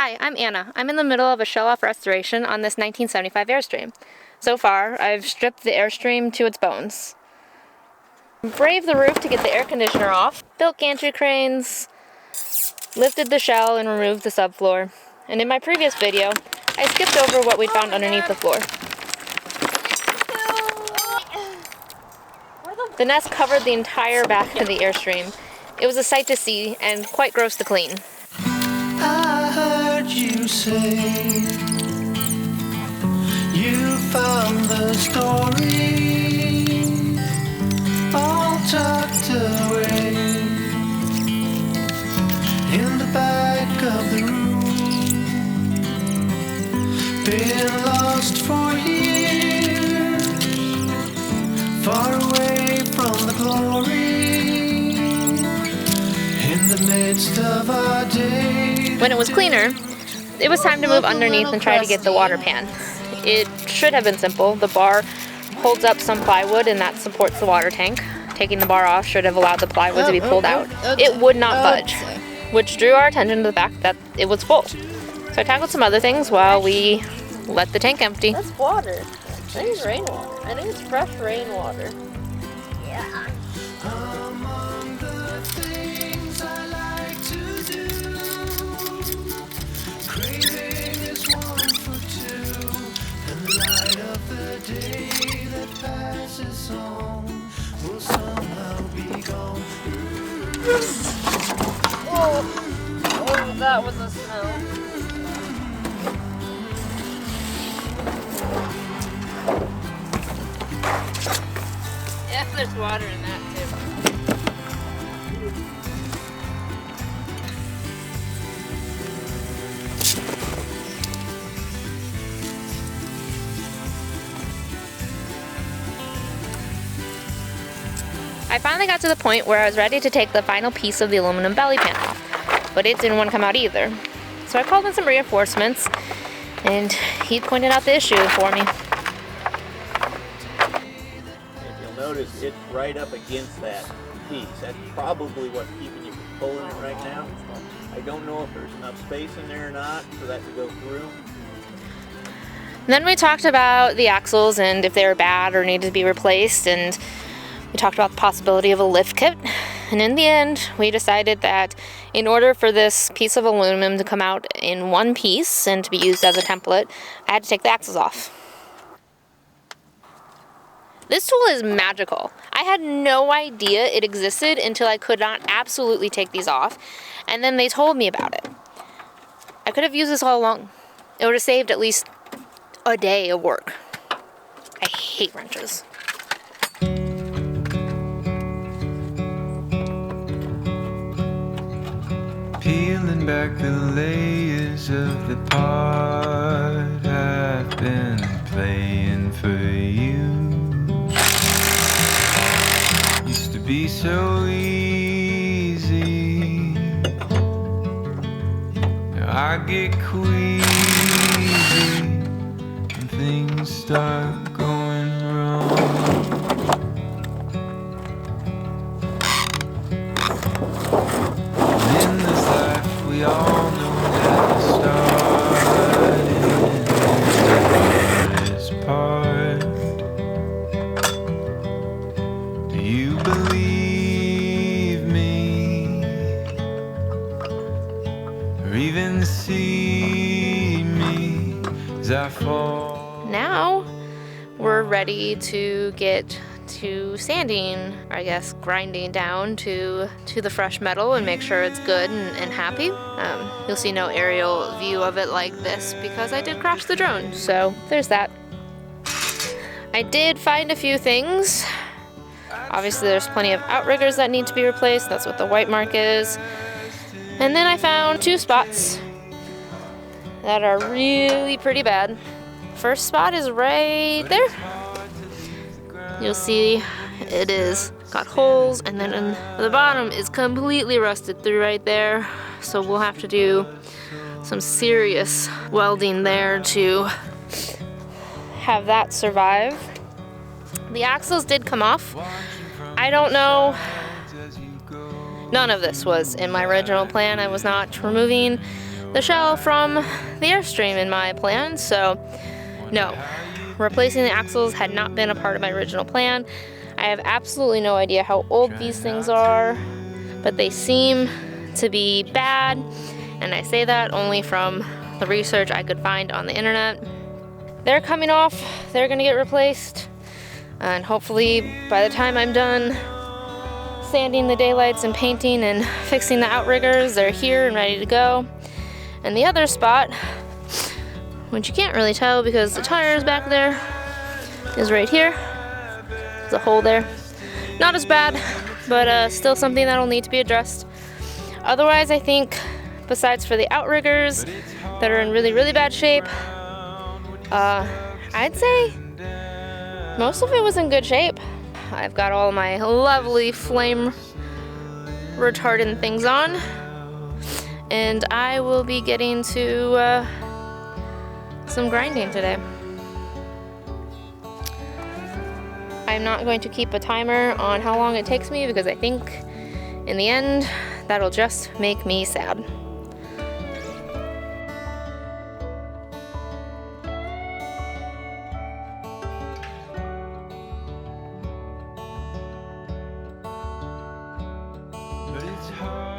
Hi, I'm Anna. I'm in the middle of a show-off restoration on this 1975 Airstream. So far, I've stripped the Airstream to its bones, braved the roof to get the air conditioner off, built gantry cranes, lifted the shell and removed the subfloor, and in my previous video, I skipped over what we'd found underneath the floor. The nest covered the entire back of the Airstream. It was a sight to see and quite gross to clean. I heard you say you found the story all tucked away in the back of the room. Been lost for years, far away from the glory in the midst of our day. When it was cleaner, it was time to move underneath and try to get the water pan. It should have been simple. The bar holds up some plywood and that supports the water tank. Taking the bar off should have allowed the plywood to be pulled out. It would not budge, which drew our attention to the fact that it was full. So I tackled some other things while we let the tank empty. That's water. I think it's rainwater. I think it's fresh rainwater. Yeah. Among the things I like to do, craving is one for two, and the light of the day that passes on will somehow be gone. Oh, that was a smell. If there's water in that too. I finally got to the point where I was ready to take the final piece of the aluminum belly panel, but it didn't want to come out either. So I called in some reinforcements, and he pointed out the issue for me. Notice it's right up against that piece. That's probably what's keeping you from pulling it right now. I don't know if there's enough space in there or not for that to go through. Then we talked about the axles and if they were bad or needed to be replaced, and we talked about the possibility of a lift kit. And in the end, we decided that in order for this piece of aluminum to come out in one piece and to be used as a template, I had to take the axles off. This tool is magical. I had no idea it existed until I could not absolutely take these off, and then they told me about it. I could have used this all along. It would have saved at least a day of work. I hate wrenches. Peeling back the layers of the part I've been playing for you. Used to be so easy. Now I get queasy when things start going wrong. And in this life we all know that the starting is part. Do you believe me, or even see me as I fall? Now we're ready to get to sanding, or I guess grinding down to the fresh metal and make sure it's good and happy. You'll see no aerial view of it like this because I did crash the drone, so there's that. I did find a few things. Obviously there's plenty of outriggers that need to be replaced. That's what the white mark is. And then I found two spots that are really pretty bad. First spot is right there. You'll see it is got holes, and then in the bottom is completely rusted through right there. So we'll have to do some serious welding there to have that survive. The axles did come off. I don't know. None of this was in my original plan. I was not removing the shell from the Airstream in my plan, so no. Replacing the axles had not been a part of my original plan. I have absolutely no idea how old these things are, but they seem to be bad, and I say that only from the research I could find on the internet. They're coming off, they're gonna get replaced, and hopefully by the time I'm done sanding the daylights and painting and fixing the outriggers, they're here and ready to go. And the other spot, which you can't really tell because the tire is back there, is right here. There's a hole there. Not as bad, but still something that'll need to be addressed. Otherwise, I think, besides for the outriggers that are in really, really bad shape, I'd say most of it was in good shape. I've got all my lovely flame retardant things on, and I will be getting to some grinding today. I'm not going to keep a timer on how long it takes me because I think in the end that'll just make me sad.